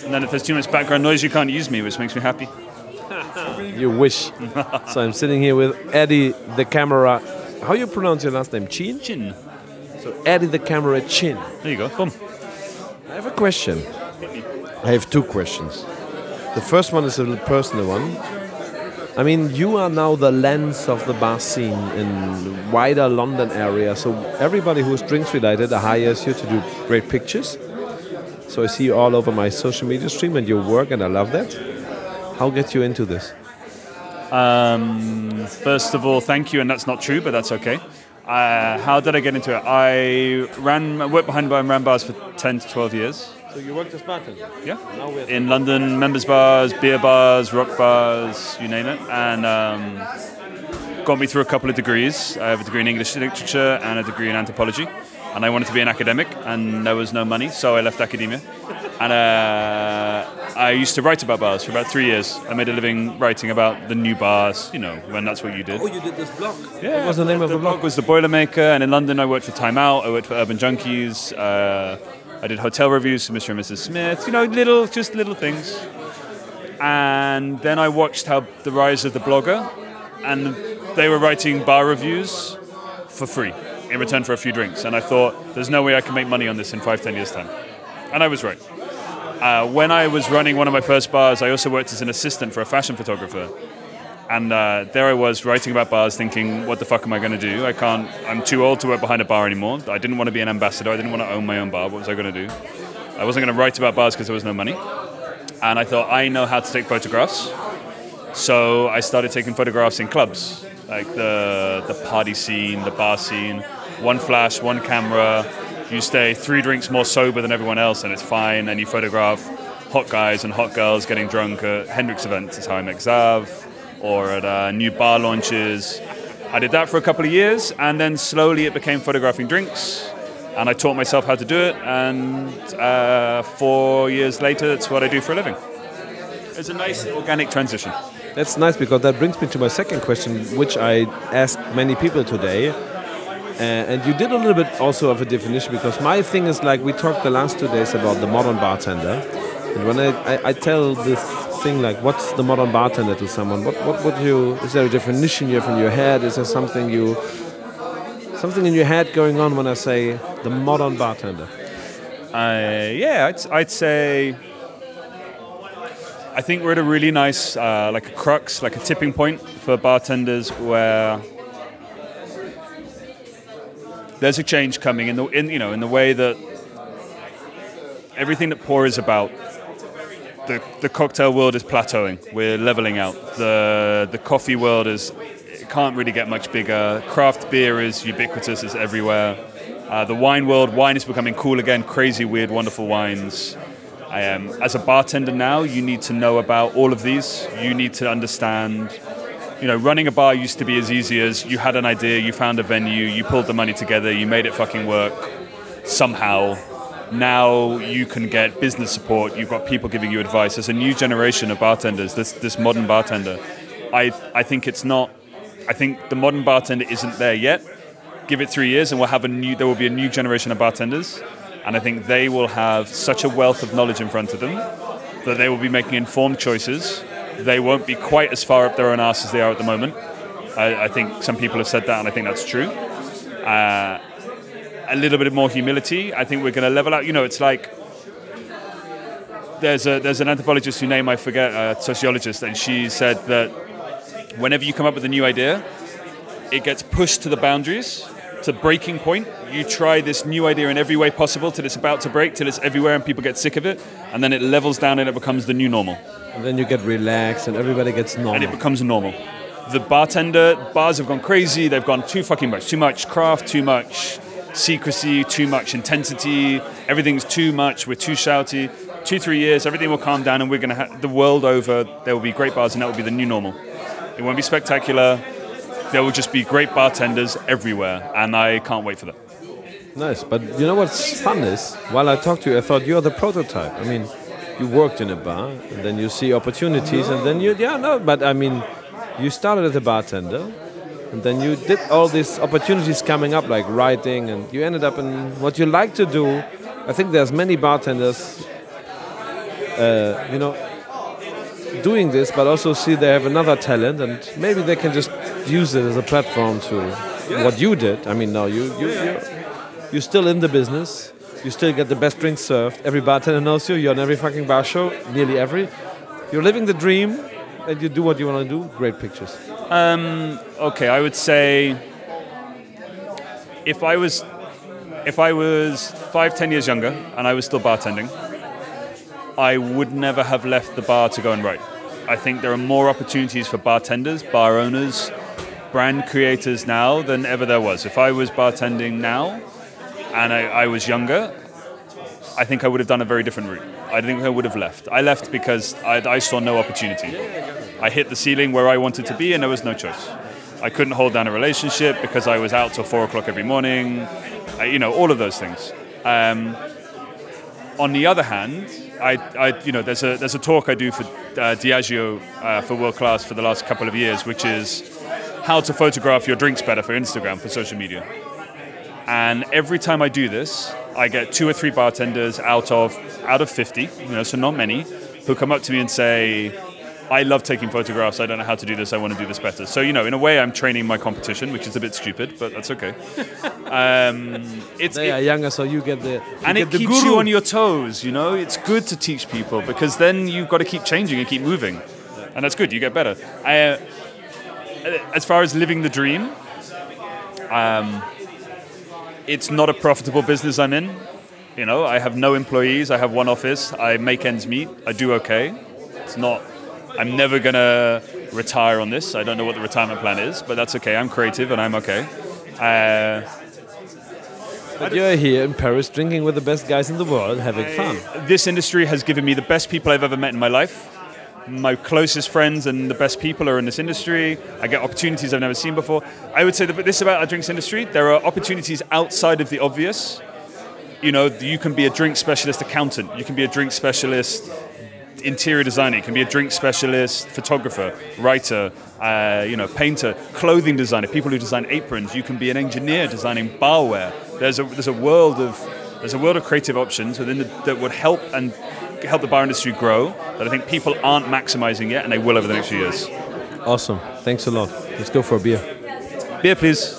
And then if there's too much background noise, you can't use me, which makes me happy. You wish. So I'm sitting here with Addie, the camera. How you pronounce your last name? Chinn? Chinn. So Addie, the camera, Chinn. There you go. Boom. I have a question. I have two questions. The first one is a little personal one. I mean, you are now the lens of the bar scene in wider London area. So everybody who is drinks related hires you to do great pictures. So I see you all over my social media stream and your work, and I love that. How get you into this? First of all, thank you, and that's not true, but that's okay. How did I get into it? I worked behind bar and ran bars for 10 to 12 years. So you worked as bartender? Yeah. In London, members bars, beer bars, rock bars, you name it. And got me through a couple of degrees. I have a degree in English literature and a degree in anthropology. And I wanted to be an academic, and there was no money, so I left academia. And I used to write about bars for about 3 years. I made a living writing about the new bars, you know, when that's what you did. Oh, you did this blog? Yeah. What was the name of the blog? The blog was The Boilermaker, and in London I worked for Time Out, I worked for Urban Junkies, I did hotel reviews for Mr. and Mrs. Smith, you know, just little things. And then I watched the rise of the blogger, and they were writing bar reviews for free in return for a few drinks. And I thought, there's no way I can make money on this in 5-10 years' time. And I was right. When I was running one of my first bars, I also worked as an assistant for a fashion photographer. And there I was writing about bars thinking, what the fuck am I going to do? I'm too old to work behind a bar anymore. I didn't want to be an ambassador. I didn't want to own my own bar. What was I going to do? I wasn't going to write about bars because there was no money. And I thought, I know how to take photographs. So I started taking photographs in clubs, like the party scene, the bar scene. One flash, one camera. You stay 3 drinks more sober than everyone else, and it's fine. And you photograph hot guys and hot girls getting drunk at Hendrix events. That's how I met Xav. Or at new bar launches. I did that for a couple of years, and then slowly it became photographing drinks, and I taught myself how to do it, and 4 years later, that's what I do for a living. It's a nice organic transition. That's nice, because that brings me to my second question, which I asked many people today. And you did a little bit also of a definition, because my thing is, like, we talked the last 2 days about the modern bartender, and when I tell this thing like, what's the modern bartender to someone? What would you? Is there a definition you have in your head? Is there something in your head going on when I say the modern bartender? Yeah, I'd say. I think we're at a really nice, like a crux, like a tipping point for bartenders, where there's a change coming in the way that everything that Pour is about. The cocktail world is plateauing. We're leveling out. The coffee world can't really get much bigger. Craft beer is ubiquitous. It's everywhere. The wine is becoming cool again. Crazy, weird, wonderful wines. As a bartender now, you need to know about all of these. You need to understand. You know, running a bar used to be as easy as you had an idea, you found a venue, you pulled the money together, you made it fucking work somehow. Now you can get business support. You've got people giving you advice. There's a new generation of bartenders. This modern bartender. I think it's not. I think the modern bartender isn't there yet. Give it 3 years, and there will be a new generation of bartenders, and I think they will have such a wealth of knowledge in front of them that they will be making informed choices. They won't be quite as far up their own arse as they are at the moment. I think some people have said that, and I think that's true. A little bit more humility. I think we're going to level out. You know, it's like there's an anthropologist whose name I forget, a sociologist, and she said that whenever you come up with a new idea, it gets pushed to the boundaries, to breaking point. You try this new idea in every way possible till it's about to break, till it's everywhere and people get sick of it, and then it levels down and it becomes the new normal. And then you get relaxed and everybody gets normal. And it becomes normal. The bars have gone crazy. They've gone too fucking much. Too much craft, too much secrecy, too much intensity. Everything's too much. We're too shouty. 2-3 years, everything will calm down, and we're going to have the world over. There will be great bars, and that will be the new normal. It won't be spectacular. There will just be great bartenders everywhere, and I can't wait for that. Nice, but you know what's fun is, while I talked to you, I thought you're the prototype. I mean, you worked in a bar, and then you see opportunities, and then but I mean, you started as a bartender, and then you did all these opportunities coming up, like writing, and you ended up in what you like to do. I think there's many bartenders doing this, but also see they have another talent, and maybe they can just use it as a platform to what you did. I mean, now you're still in the business. You still get the best drinks served. Every bartender knows you. You're on every fucking bar show, nearly every. You're living the dream, and you do what you want to do. Great pictures. Okay, I would say if I was 5-10 years younger and I was still bartending, I would never have left the bar to go and write. I think there are more opportunities for bartenders, bar owners, brand creators now than ever there was. If I was bartending now and I was younger, I think I would have done a very different route. I think I would have left. I left because I saw no opportunity. I hit the ceiling where I wanted to be and there was no choice. I couldn't hold down a relationship because I was out till 4 o'clock every morning, all of those things. On the other hand, there's a talk I do for Diageo for World Class for the last couple of years, which is how to photograph your drinks better for Instagram, for social media. And every time I do this, I get 2 or 3 bartenders out of 50, so not many, who come up to me and say, I love taking photographs, I don't know how to do this, I want to do this better. So, in a way I'm training my competition, which is a bit stupid, but that's okay. They are younger, so you get the And it keeps you on your toes, It's good to teach people, because then you've got to keep changing and keep moving. And that's good, you get better. As far as living the dream, it's not a profitable business I'm in. I have no employees, I have one office, I make ends meet, I do okay. I'm never going to retire on this. I don't know what the retirement plan is, but that's okay. I'm creative and I'm okay. But you're here in Paris drinking with the best guys in the world, having fun. This industry has given me the best people I've ever met in my life. My closest friends and the best people are in this industry. I get opportunities I've never seen before. I would say that this about our drinks industry, there are opportunities outside of the obvious. You can be a drink specialist accountant. You can be a drink specialist interior designer, you can be a drink specialist, photographer, writer, painter, clothing designer, people who design aprons. You can be an engineer designing barware. There's a world of creative options that would help the bar industry grow that I think people aren't maximizing yet, and they will over the next few years. Awesome. Thanks a lot. Let's go for a beer. Beer, please.